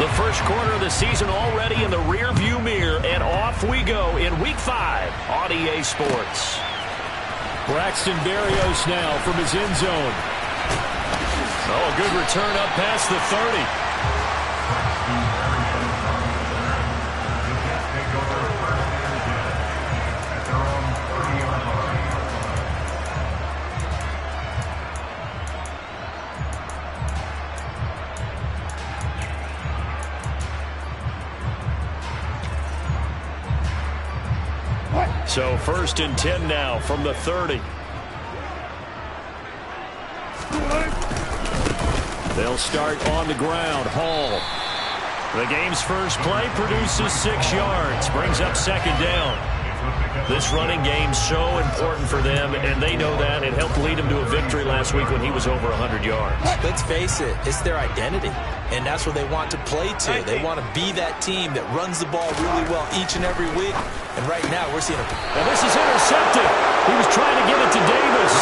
The first quarter of the season already in the rearview mirror, and off we go in Week 5 on EA Sports. Braxton Berrios now from his end zone. Oh, a good return up past the 30. So 1st and 10 now from the 30. They'll start on the ground. Hall. The game's first play produces 6 yards. Brings up 2nd down. This running game's so important for them, and they know that. It helped lead them to a victory last week when he was over 100 yards. Let's face it, it's their identity, and that's what they want to play to. They want to be that team that runs the ball really well each and every week, and right now we're seeing a... And this is intercepted. He was trying to give it to Davis.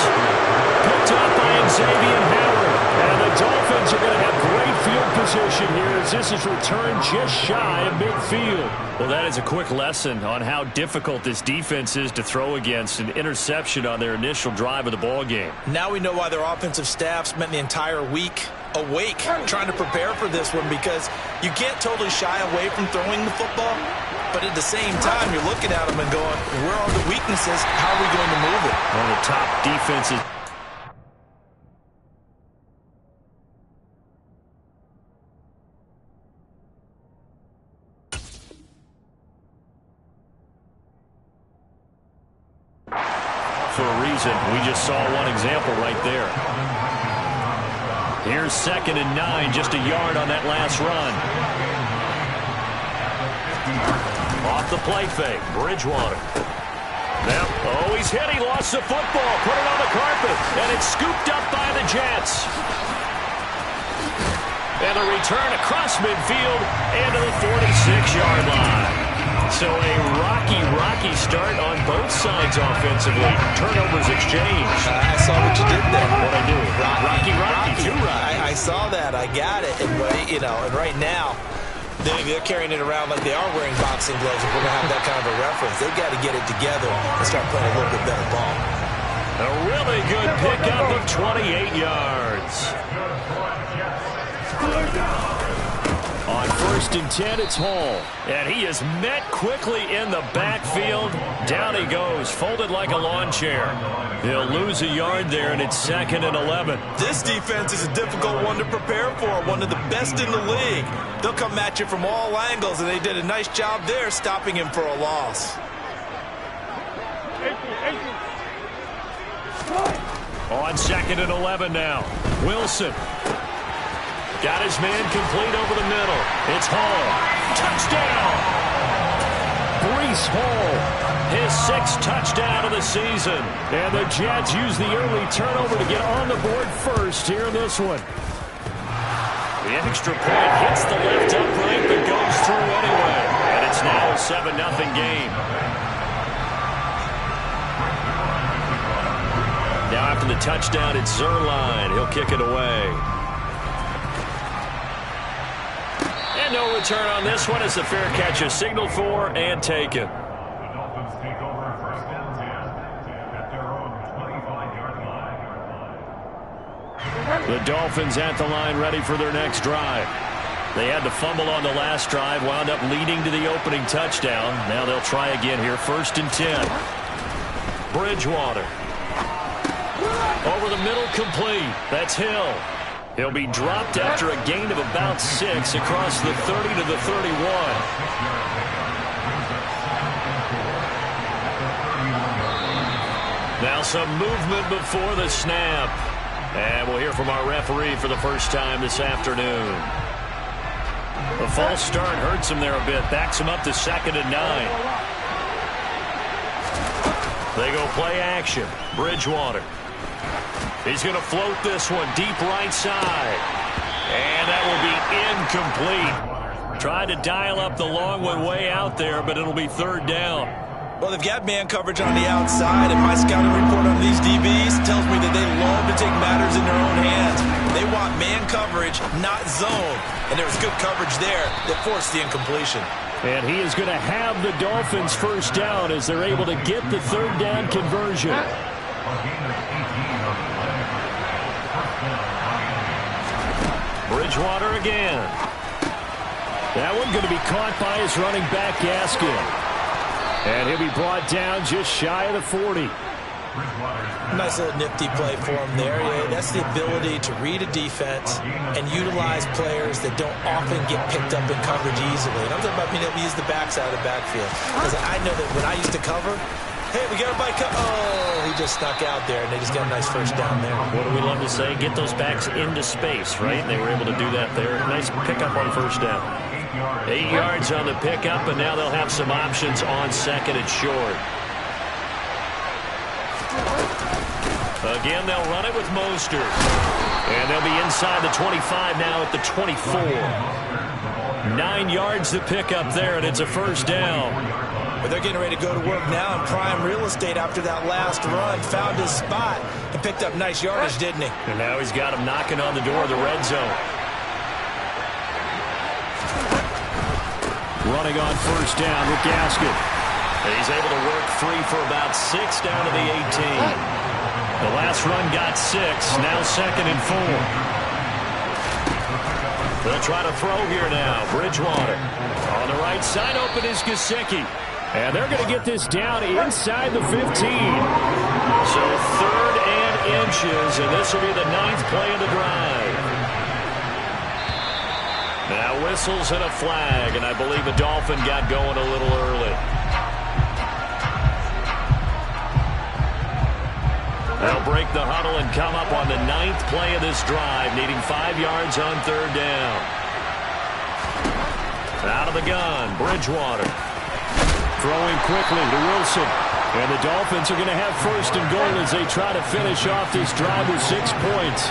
Picked up by Xavier Howard. And the Dolphins are going to have great field position here as this is returned just shy of midfield. Well, that is a quick lesson on how difficult this defense is to throw against. An interception on their initial drive of the ball game. Now we know why their offensive staff spent the entire week awake trying to prepare for this one, because you can't totally shy away from throwing the football, but at the same time you're looking at them and going, where are the weaknesses? How are we going to move it? One of the top defenses. For a reason. We just saw one example right there. Here's 2nd and 9, just a yard on that last run. Off the play fake, Bridgewater. Now, oh, he's hit. He lost the football. Put it on the carpet, and it's scooped up by the Jets. And a return across midfield and to the 46-yard line. So a rocky start on both sides offensively. Turnovers exchanged. I saw what you did there. What I do? Rocky. Too rocky. I saw that. I got it. And, and right now, they're carrying it around like they are wearing boxing gloves. If we're going to have that kind of a reference, they've got to get it together and start playing a little bit better ball. A really good pickup of 28 yards. On 1st and 10, it's Hall. And he is met quickly in the backfield. Down he goes, folded like a lawn chair. He'll lose a yard there, and it's 2nd and 11. This defense is a difficult one to prepare for, one of the best in the league. They'll come at you from all angles, and they did a nice job there stopping him for a loss. On 2nd and 11 now, Wilson. Got his man complete over the middle. It's Hall. Touchdown! Breece Hall, his 6th touchdown of the season. And the Jets use the early turnover to get on the board first here in this one. The extra point hits the left upright but goes through anyway. And it's now a 7-0 game. Now after the touchdown, it's Zerline. He'll kick it away. And no return on this one as the fair catch is signaled for and taken. The Dolphins at the line ready for their next drive. They had the fumble on the last drive, wound up leading to the opening touchdown. Now they'll try again here, 1st and 10. Bridgewater. Over the middle, complete. That's Hill. He'll be dropped after a gain of about 6 across the 30 to the 31. Now some movement before the snap. And we'll hear from our referee for the first time this afternoon. The false start hurts him there a bit. Backs him up to 2nd and 9. They go play action. Bridgewater. He's going to float this one deep right side. And that will be incomplete. Tried to dial up the long one way out there, but it'll be 3rd down. Well, they've got man coverage on the outside, and my scouting report on these DBs tells me that they love to take matters in their own hands. They want man coverage, not zone. And there was good coverage there that forced the incompletion. And he is going to have the Dolphins first down as they're able to get the third down conversion. Bridgewater again. That one going to be caught by his running back, Gaskin. And he'll be brought down just shy of the 40. Nice little nifty play for him there. Yeah, that's the ability to read a defense and utilize players that don't often get picked up in coverage easily. And I'm talking about being able to use the backside of the backfield. Because I know that when I used to cover, hey, we got a bike. Oh, he just snuck out there, and they just got a nice first down there. What do we love to say? Get those backs into space, right? And they were able to do that there. Nice pickup on first down. 8 yards on the pickup, and now they'll have some options on second and short. Again, they'll run it with Mostert. And they'll be inside the 25 now at the 24. 9 yards to pick up there, and it's a first down. But they're getting ready to go to work now in prime real estate after that last run. Found his spot and picked up nice yardage, didn't he? And now he's got him knocking on the door of the red zone. Running on first down with Gaskin. He's able to work free for about 6 down to the 18. The last run got 6, now second and 4. They'll try to throw here now. Bridgewater. On the right side, open is Gesicki. And they're going to get this down inside the 15. So 3rd and inches, and this will be the 9th play of the drive. Now whistles and a flag, and I believe the Dolphin got going a little early. They'll break the huddle and come up on the 9th play of this drive, needing 5 yards on 3rd down. Out of the gun, Bridgewater. Throwing quickly to Wilson. And the Dolphins are going to have first and goal as they try to finish off this drive with 6 points.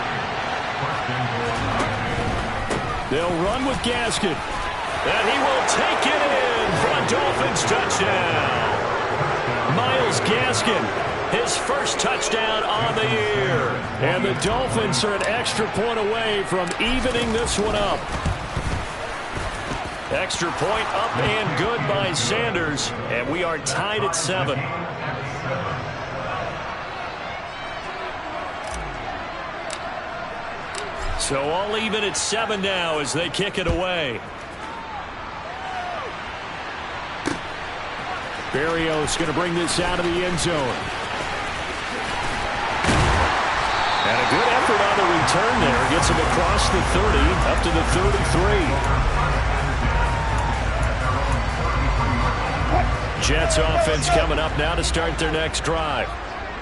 They'll run with Gaskin. And he will take it in for a Dolphins touchdown. Myles Gaskin, his first touchdown on the year. And the Dolphins are an extra point away from evening this one up. Extra point up and good by Sanders. And we are tied at 7. So all even at 7 now as they kick it away. Berrios going to bring this out of the end zone. And a good effort on the return there. Gets him across the 30, up to the 33. Jets offense coming up now to start their next drive.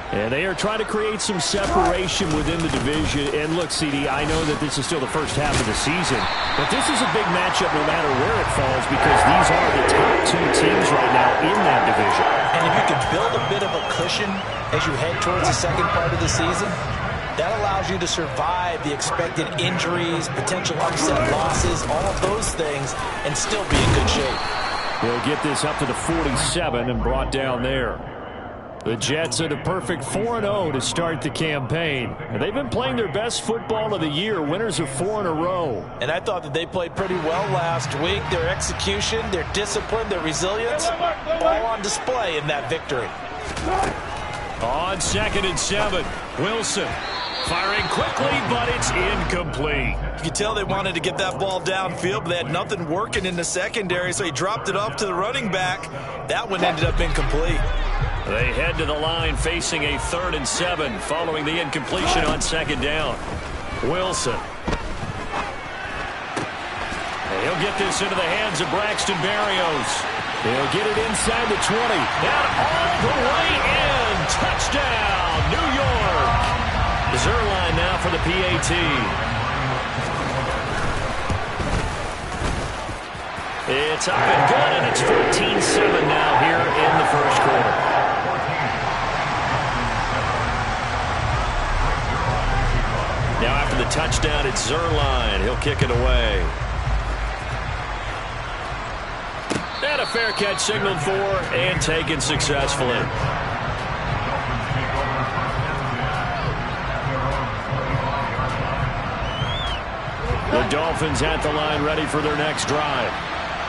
And they are trying to create some separation within the division. And look, CD, I know that this is still the first half of the season, but this is a big matchup no matter where it falls because these are the top 2 teams right now in that division. And if you can build a bit of a cushion as you head towards the second part of the season, that allows you to survive the expected injuries, potential upset losses, all of those things, and still be in good shape. They'll get this up to the 47 and brought down there. The Jets are the perfect 4-0 to start the campaign. And they've been playing their best football of the year, winners of 4 in a row. And I thought that they played pretty well last week. Their execution, their discipline, their resilience, all on display in that victory. On 2nd and 7, Wilson firing quickly, but it's incomplete. You could tell they wanted to get that ball downfield, but they had nothing working in the secondary, so he dropped it off to the running back. That one ended up incomplete. They head to the line facing a 3rd and 7 following the incompletion on 2nd down. Wilson. And he'll get this into the hands of Braxton Berrios. He'll get it inside the 20. And all the way in. Touchdown, New York. Zerline now for the PAT. It's up and good, and it's 14-7 now here in the first quarter. Now after the touchdown, it's Zerline. He'll kick it away. And And a fair catch signaled for and taken successfully. The Dolphins at the line, ready for their next drive.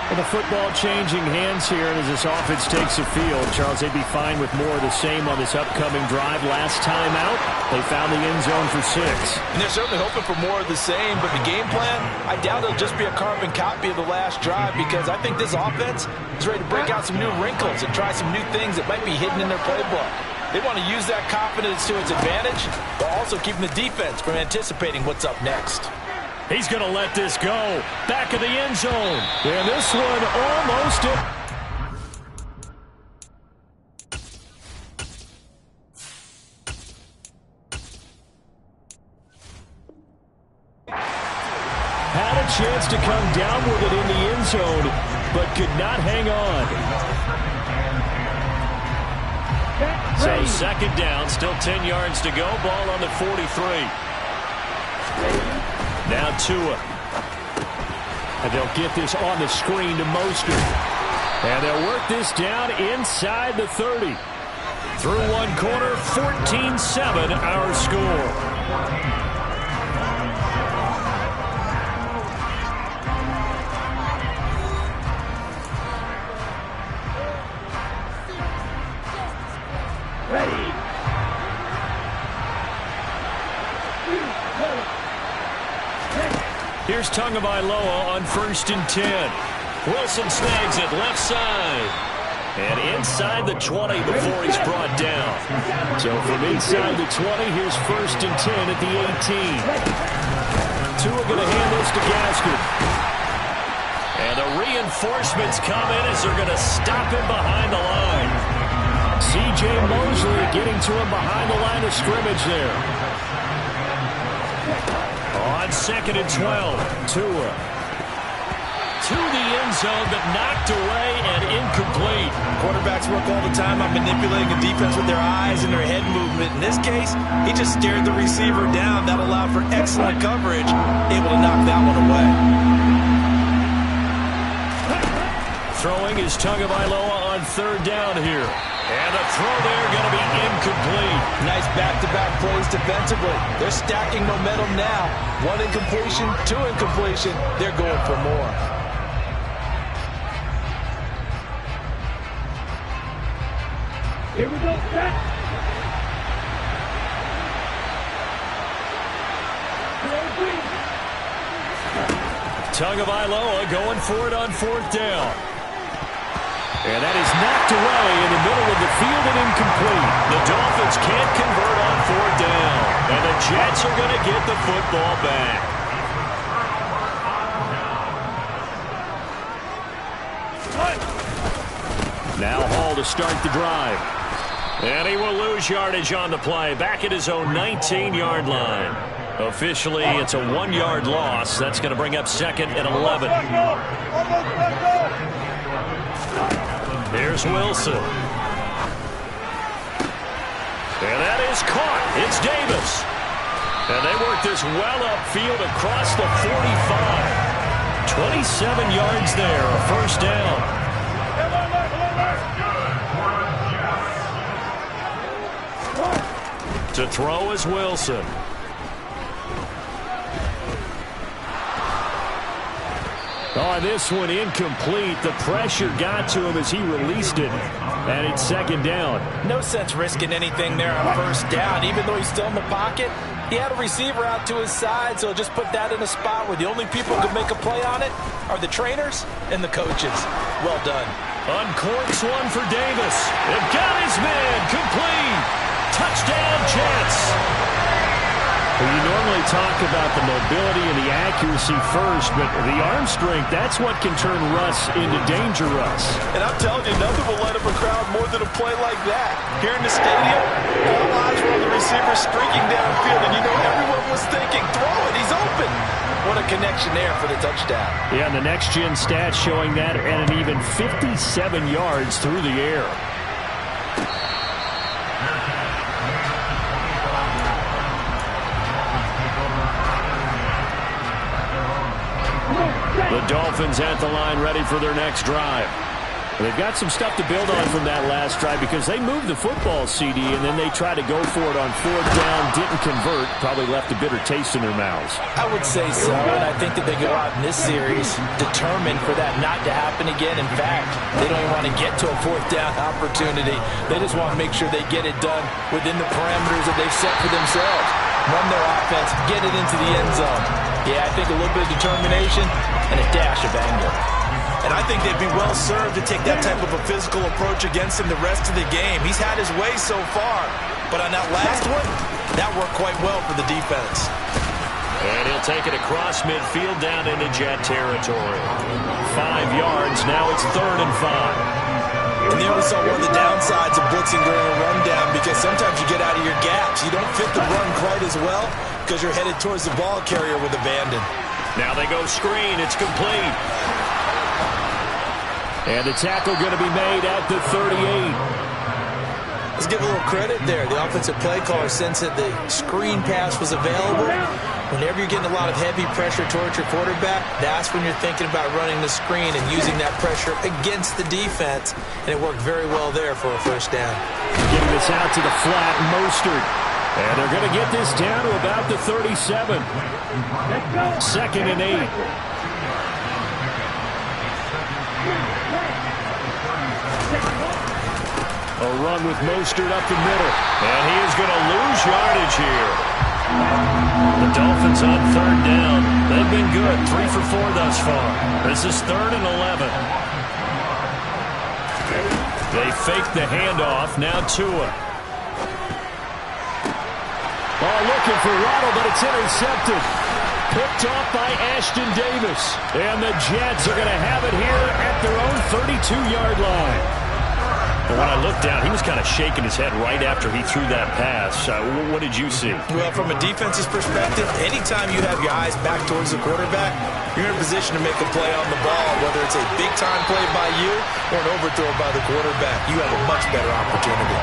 Well, the football changing hands here, and as this offense takes the field, Charles, they'd be fine with more of the same on this upcoming drive. Last time out, they found the end zone for 6. And they're certainly hoping for more of the same, but the game plan, I doubt it'll just be a carbon copy of the last drive, because I think this offense is ready to break out some new wrinkles and try some new things that might be hidden in their playbook. They want to use that confidence to its advantage, while also keeping the defense from anticipating what's up next. He's going to let this go. Back of the end zone. And this one almost in. Had a chance to come down with it in the end zone, but could not hang on. So second down, still 10 yards to go. Ball on the 43. Now Tua. And they'll get this on the screen to Mostert. And they'll work this down inside the 30. Through one quarter, 14-7 our score. Ready. Here's Tagovailoa on 1st and 10. Wilson snags it left side. And inside the 20 before he's brought down. So from inside the 20, here's 1st and 10 at the 18. Tua going to hand this to Gaskin. And the reinforcements come in as they're going to stop him behind the line. C.J. Mosley getting to him behind the line of scrimmage there. On 2nd and 12. Tua. To the end zone, but knocked away and incomplete. Quarterbacks work all the time on manipulating a defense with their eyes and their head movement. In this case, he just stared the receiver down. That allowed for excellent coverage, able to knock that one away. Throwing is Tagovailoa on 3rd down here. And the throw there going to be incomplete. Nice back-to-back plays defensively. They're stacking momentum now. 1 incompletion, 2 incompletion. They're going for more. Here we go, set. Tagovailoa going for it on 4th down. And that is knocked away in the middle of the field and incomplete. The Dolphins can't convert on 4th down. And the Jets are going to get the football back. Now Hall to start the drive. And he will lose yardage on the play. Back at his own 19-yard line. Officially, it's a 1-yard loss. That's going to bring up 2nd and 11. Here's Wilson. And that is caught. It's Davis. And they work this well upfield across the 45. 27 yards there, a 1st down. To throw is Wilson. Oh, this one incomplete. The pressure got to him as he released it. And it's 2nd down. No sense risking anything there on 1st down. Even though he's still in the pocket, he had a receiver out to his side, so just put that in a spot where the only people who can make a play on it are the trainers and the coaches. Well done. Uncorks one for Davis. It got his man complete. Touchdown, Jets. Well, you normally talk about the mobility and the accuracy first, but the arm strength, that's what can turn Russ into danger Russ. And I'm telling you, nothing will light up a crowd more than a play like that. Here in the stadium, all eyes were on the receiver streaking downfield, and you know everyone was thinking, throw it, he's open. What a connection there for the touchdown. Yeah, and the next-gen stats showing that at an even 57 yards through the air. The Dolphins at the line ready for their next drive. They've got some stuff to build on from that last drive because they moved the football, CD, and then they tried to go for it on fourth down, didn't convert, probably left a bitter taste in their mouths. I would say so, and I think that they go out in this series determined for that not to happen again. In fact, they don't even want to get to a fourth down opportunity. They just want to make sure they get it done within the parameters that they've set for themselves. Run their offense, get it into the end zone. Yeah, I think a little bit of determination and a dash of anger. And I think they'd be well served to take that type of a physical approach against him the rest of the game. He's had his way so far, but on that last one, that worked quite well for the defense. And he'll take it across midfield down into Jet territory. 5 yards, now it's 3rd and 5. And there we saw one of the downsides of blitzing during a rundown because sometimes you get out of your gaps. You don't fit the run quite as well because you're headed towards the ball carrier with abandon. Now they go screen. It's complete. And the tackle going to be made at the 38. Let's give a little credit there. The offensive play caller, since that the screen pass was available, whenever you're getting a lot of heavy pressure towards your quarterback, that's when you're thinking about running the screen and using that pressure against the defense. And it worked very well there for a first down. Getting this out to the flat, Mostert. And they're going to get this down to about the 37. 2nd and 8. A run with Mostert up the middle. And he is going to lose yardage here. The Dolphins on 3rd down. They've been good. 3 for 4 thus far. This is 3rd and 11. They fake the handoff. Now Tua. Oh, looking for Waddle, but it's intercepted. Picked off by Ashton Davis. And the Jets are going to have it here at their own 32-yard line. But when I looked down, he was kind of shaking his head right after he threw that pass. What did you see? Well, from a defense's perspective, anytime you have your eyes back towards the quarterback, you're in a position to make a play on the ball, whether it's a big-time play by you or an overthrow by the quarterback. You have a much better opportunity.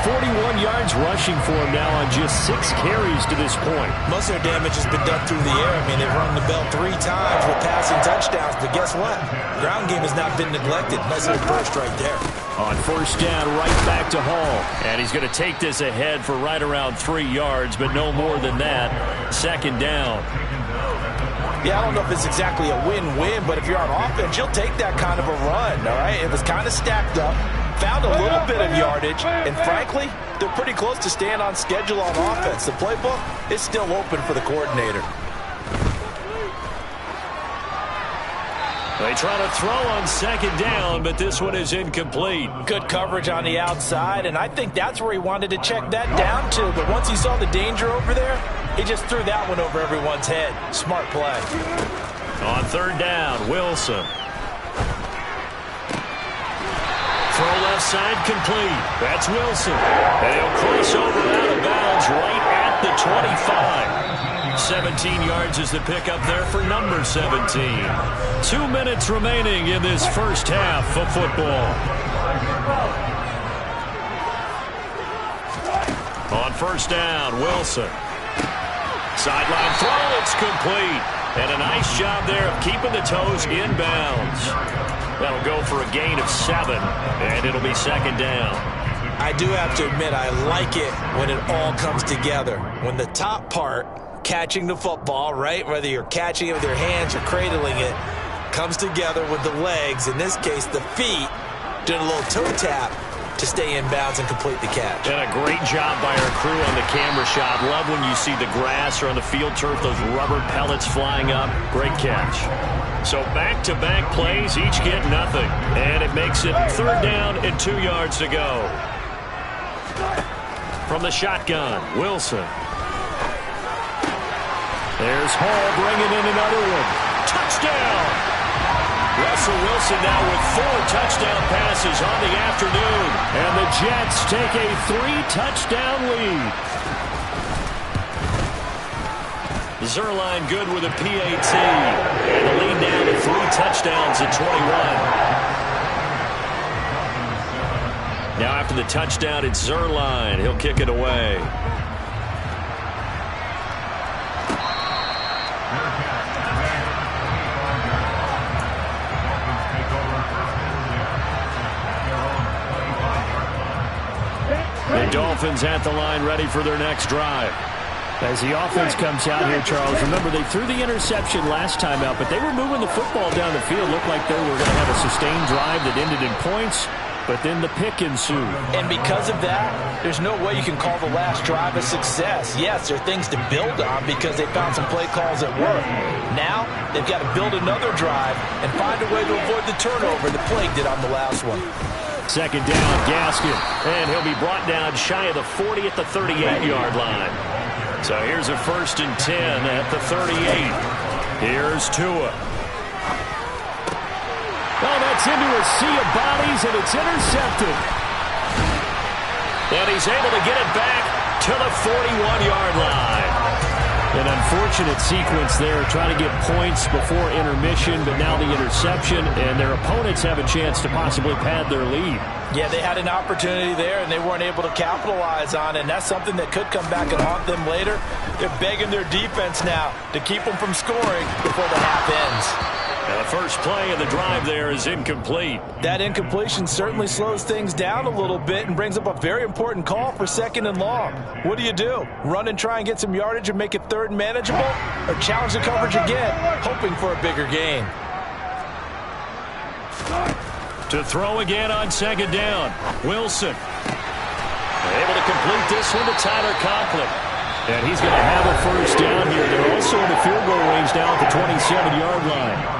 41 yards rushing for him now on just 6 carries to this point. Most of their damage has been done through the air. I mean, they've rung the bell 3 times with passing touchdowns, but guess what? Ground game has not been neglected. Nice little burst right there. On first down, right back to Hall. And he's going to take this ahead for right around 3 yards, but no more than that. 2nd down. Yeah, I don't know if it's exactly a win-win, but if you're on offense, you'll take that kind of a run, all right? It was kind of stacked up, found a little bit of yardage, and frankly, they're pretty close to staying on schedule on offense. The playbook is still open for the coordinator. They try to throw on 2nd down, but this one is incomplete. Good coverage on the outside, and I think that's where he wanted to check that down to. But once he saw the danger over there, he just threw that one over everyone's head. Smart play. On 3rd down, Wilson. Throw left side complete. That's Wilson. And he'll cross over out of bounds right at the 25. 17 yards is the pickup there for number 17. 2 minutes remaining in this first half of football. On first down, Wilson. Sideline throw, it's complete. And a nice job there of keeping the toes inbounds. That'll go for a gain of 7, and it'll be 2nd down. I do have to admit, I like it when it all comes together. When the top part, catching the football, right, whether you're catching it with your hands or cradling it, comes together with the legs, in this case the feet, doing a little toe tap to stay in bounds and complete the catch. And a great job by our crew on the camera shot. Love when you see the grass or on the field turf, those rubber pellets flying up. Great catch. So back-to-back plays, each get nothing. And it makes it 3rd down and 2 yards to go. From the shotgun, Wilson. There's Hall bringing in another one. Touchdown! Russell Wilson now with 4 touchdown passes on the afternoon. And the Jets take a 3-touchdown lead. Zerline good with a PAT. And the lead down to 3 touchdowns at 21. Now after the touchdown, it's Zerline. He'll kick it away. The Dolphins at the line ready for their next drive. As the offense comes out here, Charles, remember they threw the interception last time out, but they were moving the football down the field. Looked like they were going to have a sustained drive that ended in points, but then the pick ensued. And because of that, there's no way you can call the last drive a success. Yes, there are things to build on because they found some play calls that work. Now, they've got to build another drive and find a way to avoid the turnover that plagued it on the last one. Second down, Gaskin, and he'll be brought down shy of the 40 at the 38-yard line. So here's a 1st and 10 at the 38. Here's Tua. Oh, that's into a sea of bodies, and it's intercepted. And he's able to get it back to the 41-yard line. An unfortunate sequence there, trying to get points before intermission, but now the interception, and their opponents have a chance to possibly pad their lead. Yeah, they had an opportunity there, and they weren't able to capitalize on it, and that's something that could come back and haunt them later. They're begging their defense now to keep them from scoring before the half ends. And the first play of the drive there is incomplete. That incompletion certainly slows things down a little bit and brings up a very important call for 2nd and long. What do? Run and try and get some yardage and make it 3rd and manageable? Or challenge the coverage again, hoping for a bigger gain? To throw again on 2nd down. Wilson. Able to complete this one to Tyler Conklin. And he's going to have a 1st down here. They're also in the field goal range now at the 27-yard line.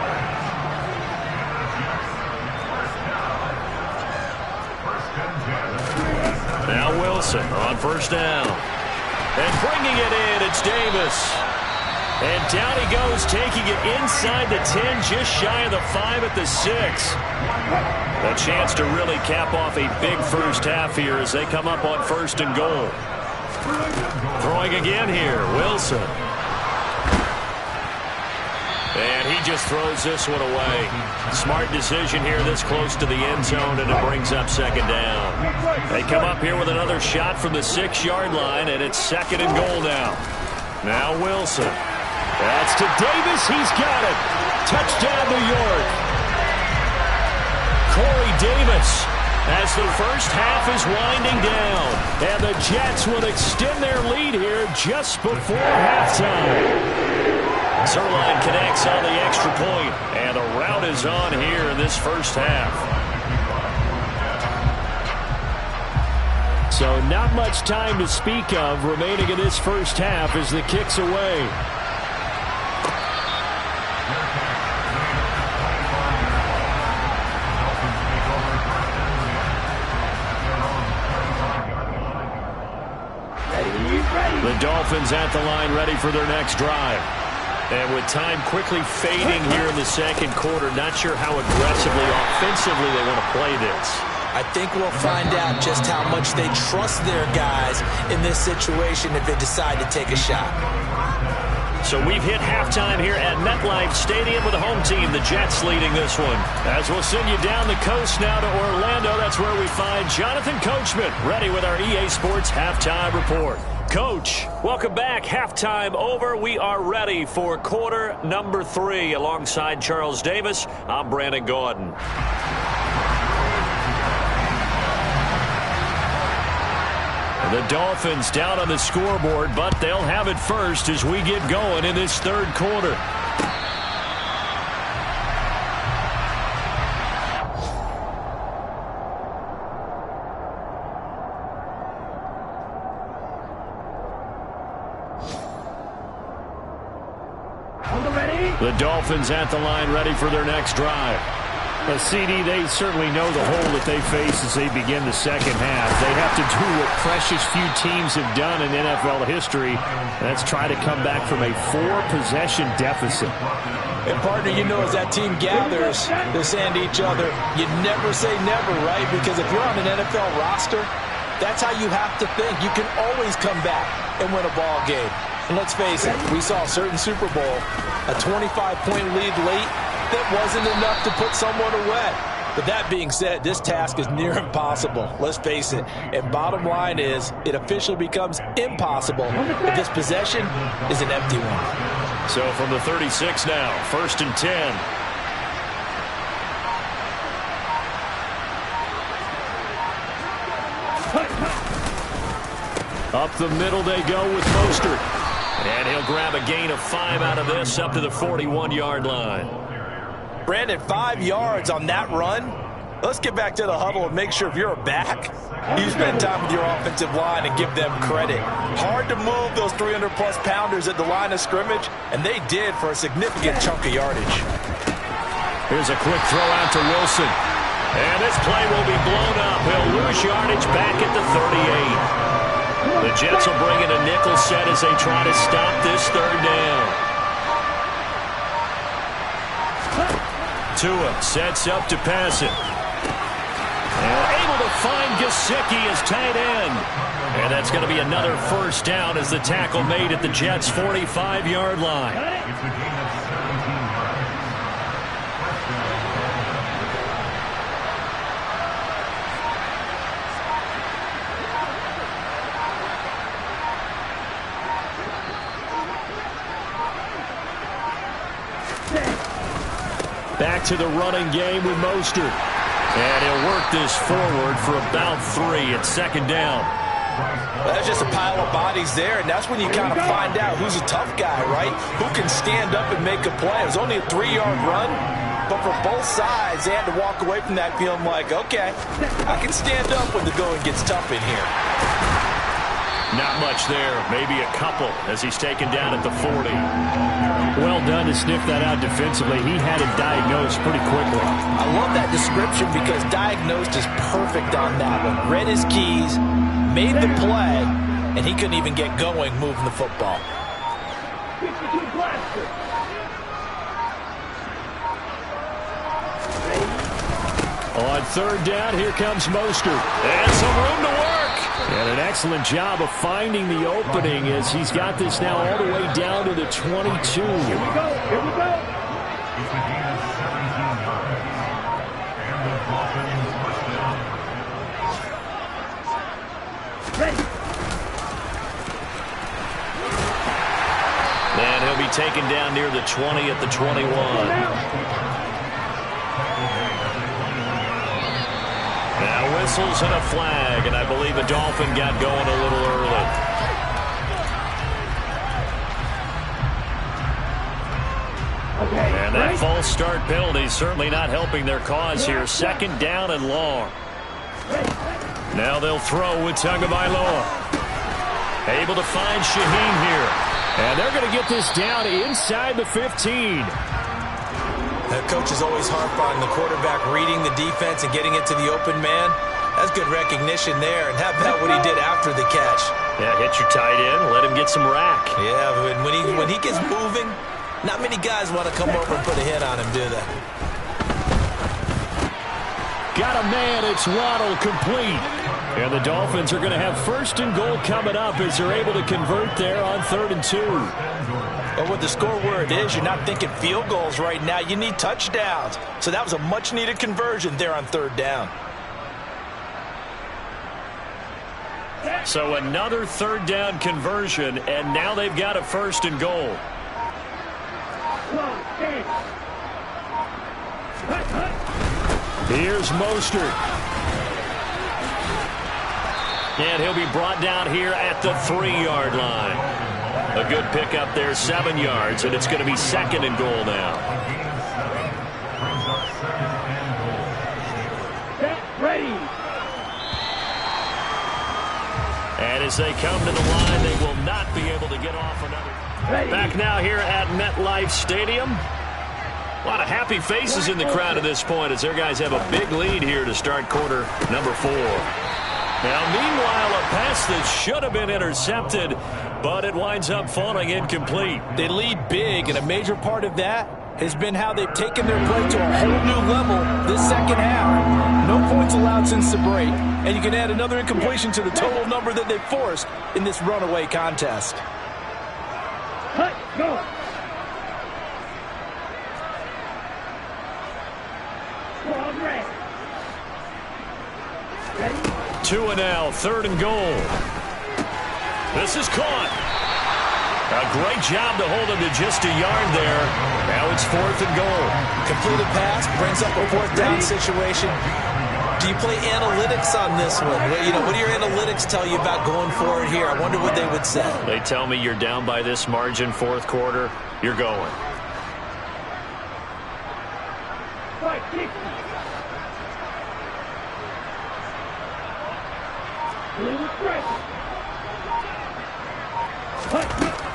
Now Wilson on 1st down. And bringing it in, it's Davis. And down he goes, taking it inside the 10, just shy of the 5 at the 6. A chance to really cap off a big first half here as they come up on 1st and goal. Throwing again here, Wilson. And he just throws this one away. Smart decision here this close to the end zone, and it brings up 2nd down. They come up here with another shot from the 6-yard line, and it's 2nd and goal now. Now Wilson. That's to Davis. He's got it. Touchdown, New York. Corey Davis, as the first half is winding down, and the Jets will extend their lead here just before halftime. Zerline connects on the extra point, and the rout is on here in this first half. So not much time to speak of remaining in this first half as the kick's away. The Dolphins at the line ready for their next drive. And with time quickly fading here in the 2nd quarter, not sure how aggressively, offensively they want to play this. I think we'll find out just how much they trust their guys in this situation if they decide to take a shot. So we've hit halftime here at MetLife Stadium with the home team, the Jets, leading this one. As we'll send you down the coast now to Orlando, that's where we find Jonathan Coachman, ready with our EA Sports Halftime Report. Coach, welcome back. Halftime over. We are ready for quarter number 3. Alongside Charles Davis, I'm Brandon Gordon. The Dolphins down on the scoreboard, but they'll have it first as we get going in this 3rd quarter. The Dolphins at the line ready for their next drive. CD, they certainly know the hole that they face as they begin the second half. They have to do what precious few teams have done in NFL history. That's try to come back from a 4-possession deficit. And, partner, you know, as that team gathers, they're saying to each other, you never say never, right? Because if you're on an NFL roster, that's how you have to think. You can always come back and win a ball game. And let's face it, we saw a certain Super Bowl, a 25-point lead late, that wasn't enough to put someone away. But that being said, this task is near impossible. Let's face it. And bottom line is, it officially becomes impossible if this possession is an empty one. So from the 36 now, 1st and 10. Up the middle they go with Mostert. And he'll grab a gain of 5 out of this up to the 41-yard line. Brandon, 5 yards on that run. Let's get back to the huddle and make sure if you're a back, you spend time with your offensive line and give them credit. Hard to move those 300-plus pounders at the line of scrimmage, and they did for a significant chunk of yardage. Here's a quick throw out to Wilson. And this play will be blown up. He'll lose yardage back at the 38. The Jets will bring in a nickel set as they try to stop this third down. Tua sets up to pass it. And able to find Gesicki as tight end. And that's going to be another first down as the tackle made at the Jets' 45-yard line. Back to the running game with Mostert. And he'll work this forward for about 3 at second down. Well, that's just a pile of bodies there, and that's when you kind of find out who's a tough guy, right? Who can stand up and make a play. It was only a 3-yard run, but for both sides, they had to walk away from that feeling like, okay, I can stand up when the going gets tough in here. Not much there, maybe a couple as he's taken down at the 40. Well done to sniff that out defensively. He had it diagnosed pretty quickly. I love that description because diagnosed is perfect on that one. Read his keys, made the play, and he couldn't even get going moving the football. On third down, here comes Mostert. And some room to work. And an excellent job of finding the opening as he's got this now all the way down to the 22. Here we go. Here we go. And he'll be taken down near the 20 at the 21. Now whistles and a flag, and I believe a Dolphin got going a little early. And that false start penalty certainly not helping their cause here. Second down and long. Now they'll throw with Tagovailoa. Able to find Shaheen here. And they're going to get this down inside the 15. The coach is always harp on the quarterback reading the defense and getting it to the open man. That's good recognition there. And how about what he did after the catch? Yeah, hit your tight end, let him get some rack. Yeah, when he gets moving, not many guys want to come over and put a hit on him, do they? Got a man, it's Waddle, complete. And the Dolphins are going to have first and goal coming up as they're able to convert there on 3rd and 2. But with the score where it is, you're not thinking field goals right now. You need touchdowns. So that was a much-needed conversion there on 3rd down. So another 3rd down conversion, and now they've got a first and goal. Here's Mostert. And he'll be brought down here at the 3-yard line. A good pickup there, 7 yards, and it's going to be 2nd and goal now. Ready. And as they come to the line, they will not be able to get off another. Ready. Back now here at MetLife Stadium. A lot of happy faces in the crowd at this point as their guys have a big lead here to start quarter number 4. Now, meanwhile, a pass that should have been intercepted, but it winds up falling incomplete. They lead big, and a major part of that has been how they've taken their play to a whole new level this second half. No points allowed since the break, and you can add another incompletion to the total number that they forced in this runaway contest. Go. 2 and now, 3rd and goal. This is caught. A great job to hold him to just a yard there. Now it's 4th and goal. Completed pass, brings up a 4th down situation. Do you play analytics on this one? What do your analytics tell you about going for it here? I wonder what they would say. They tell me you're down by this margin, fourth quarter, you're going.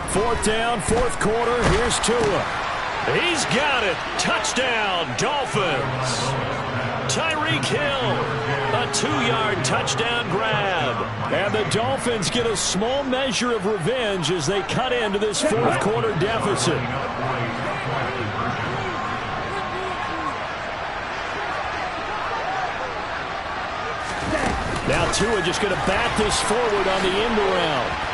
Fourth down, fourth quarter. Here's Tua. He's got it. Touchdown, Dolphins. Tyreek Hill, a 2-yard touchdown grab. And the Dolphins get a small measure of revenge as they cut into this fourth quarter deficit. Now Tua just going to bat this forward on the end around.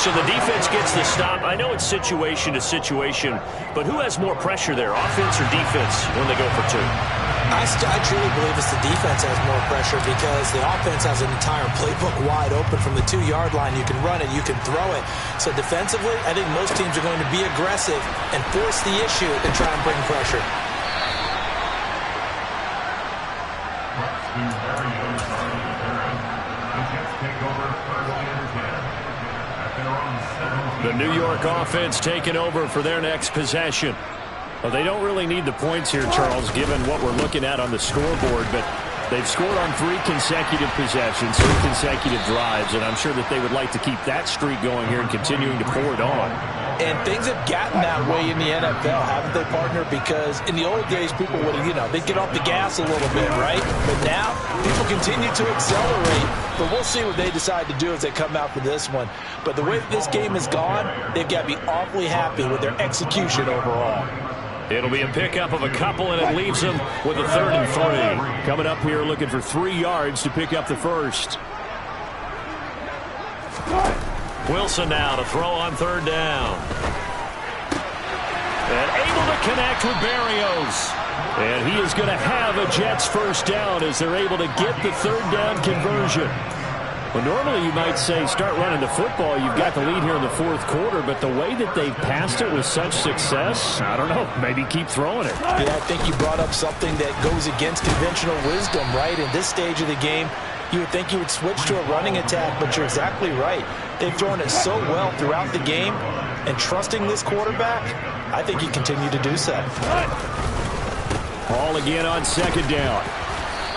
So the defense gets the stop. I know it's situation to situation, but who has more pressure there, offense or defense, when they go for two? I truly believe it's the defense has more pressure because the offense has an entire playbook wide open from the 2-yard line. You can run it, you can throw it. So defensively, I think most teams are going to be aggressive and force the issue and try and bring pressure. The New York offense taking over for their next possession. Well, they don't really need the points here, Charles, given what we're looking at on the scoreboard, but they've scored on 3 consecutive possessions, 3 consecutive drives, and I'm sure that they would like to keep that streak going here and continuing to pour it on. And things have gotten that way in the NFL, haven't they, partner? Because in the old days, people would, they'd get off the gas a little bit, right? But now, people continue to accelerate. But we'll see what they decide to do as they come out for this one. But the way that this game has gone, they've got to be awfully happy with their execution overall. It'll be a pickup of a couple, and it leaves them with a 3rd and 3. Coming up here looking for 3 yards to pick up the first. Wilson now to throw on 3rd down. And able to connect with Berrios. And he is going to have a Jets first down as they're able to get the 3rd down conversion. Well, normally you might say start running the football. You've got the lead here in the fourth quarter, but the way that they've passed it with such success, I don't know, maybe keep throwing it. Yeah, I think you brought up something that goes against conventional wisdom, right? In this stage of the game, you would think you would switch to a running attack, but you're exactly right. They've thrown it so well throughout the game, and trusting this quarterback, I think you continue to do so. Ball again on 2nd down.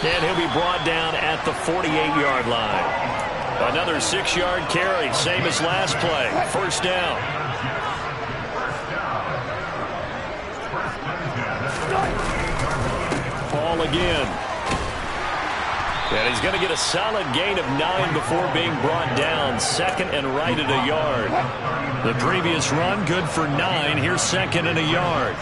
And he'll be brought down at the 48-yard line. Another 6-yard carry, same as last play. First down. Ball again. And he's going to get a solid gain of 9 before being brought down. 2nd and right at a yard. The previous run, good for 9. Here's 2nd and a yard.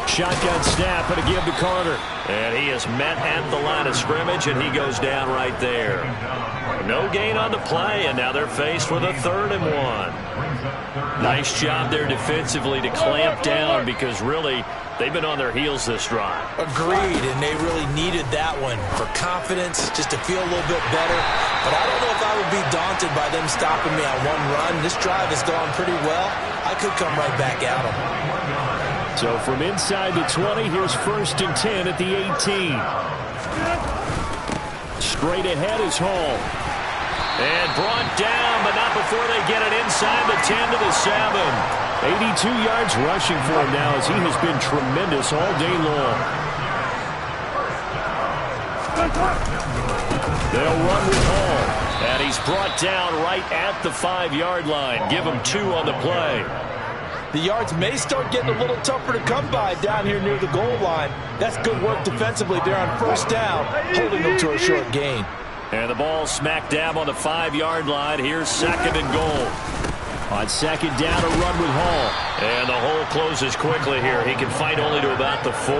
Shotgun snap and a give to Carter. And he is met at the line of scrimmage, and he goes down right there. No gain on the play, and now they're faced with a 3rd and 1. Nice job there defensively to clamp down because really they've been on their heels this drive. Agreed, and they really needed that one for confidence, just to feel a little bit better. But I don't know if I would be daunted by them stopping me on one run. This drive has gone pretty well. I could come right back at them. So from inside the 20, here's 1st and 10 at the 18. Straight ahead is Hall. And brought down, but not before they get it inside the 10 to the 7. 82 yards rushing for him now as he has been tremendous all day long. They'll run with Hall. And he's brought down right at the 5-yard line. Give him 2 on the play. The yards may start getting a little tougher to come by down here near the goal line. That's good work defensively there on 1st down, holding them to a short gain. And the ball smack dab on the 5-yard line. Here's 2nd and goal. On second down, a run with Hall. And the hole closes quickly here. He can fight only to about the 4.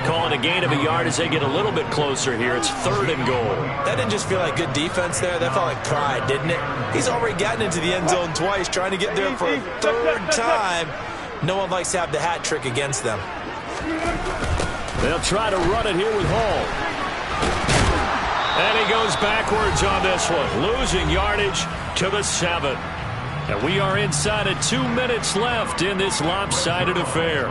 Calling a gain of a yard as they get a little bit closer here. It's 3rd and goal. That didn't just feel like good defense there. That felt like pride, didn't it? He's already gotten into the end zone twice, trying to get there for a 3rd time. No one likes to have the hat trick against them. They'll try to run it here with Hall. And he goes backwards on this one, losing yardage to the 7. And we are inside of 2 minutes left in this lopsided affair.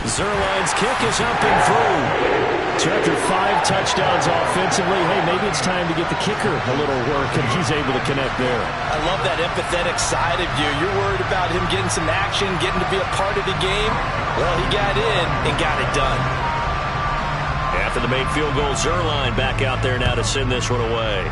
Zerline's kick is up and through. So after 5 touchdowns offensively, hey, maybe it's time to get the kicker a little work, and he's able to connect there. I love that empathetic side of you. You're worried about him getting some action, getting to be a part of the game. Well, he got in and got it done. After the made field goal, Zerline back out there now to send this one away.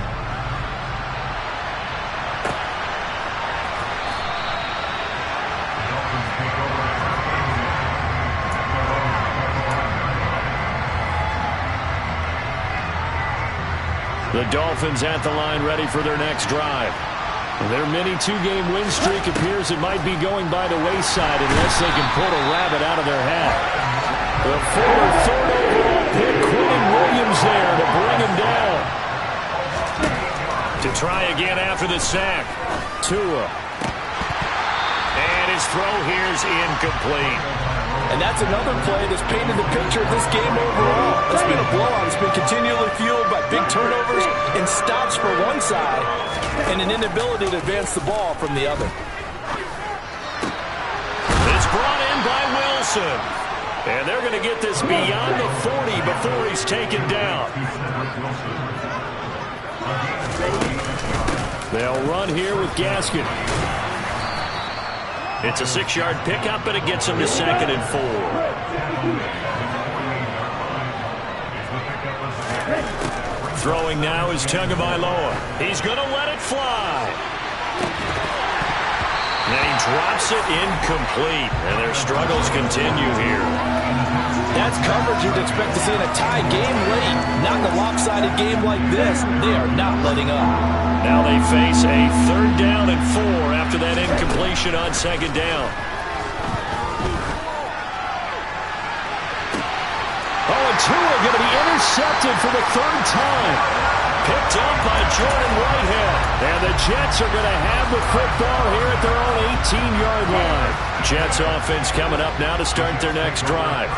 The Dolphins at the line ready for their next drive. Their mini 2-game win streak appears it might be going by the wayside unless they can pull a rabbit out of their hat. The former 3rd overall pick, Quinn Williams there to bring him down. To try again after the sack. Tua. And his throw here's incomplete. And that's another play that's painted the picture of this game overall. It's been a blowout. It's been continually fueled by big turnovers and stops for one side and an inability to advance the ball from the other. It's brought in by Wilson. And they're going to get this beyond the 40 before he's taken down. They'll run here with Gaskin. It's a 6-yard pickup, and it gets him to 2nd and 4. Throwing now is Tagovailoa. He's going to let it fly. And he drops it incomplete, and their struggles continue here. That's coverage you'd expect to see in a tie game late. Not in a lopsided game like this. They are not letting up. Now they face a 3rd down and 4 after that incompletion on 2nd down. Oh, and Tua going to be intercepted for the 3rd time. Picked up by Jordan Whitehead. And the Jets are going to have the football here at their own 18-yard line. Jets offense coming up now to start their next drive.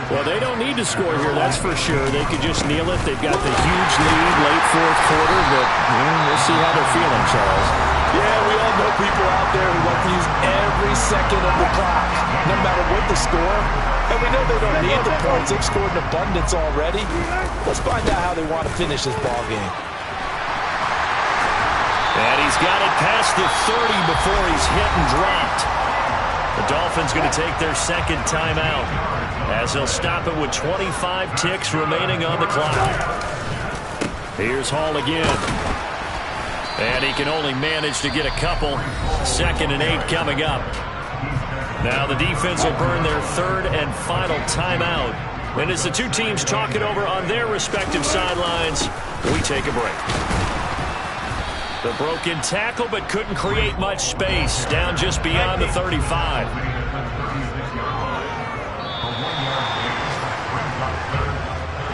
Well, they don't need to score here, that's for sure. They could just kneel it. They've got the huge lead late 4th quarter, but we'll see how they're feeling, Charles. Yeah, we all know people out there who like to use every second of the clock, no matter what the score. And we know they don't need the points. They've scored in abundance already. Let's find out how they want to finish this ball game. And he's got it past the 30 before he's hit and dropped. The Dolphins going to take their 2nd timeout as they'll stop it with 25 ticks remaining on the clock. Here's Hall again. And he can only manage to get a couple. 2nd and 8 coming up. Now the defense will burn their 3rd and final timeout. And as the two teams talk it over on their respective sidelines, we take a break. The broken tackle, but couldn't create much space. Down just beyond the 35.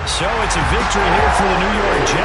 So it's a victory here for the New York Jets.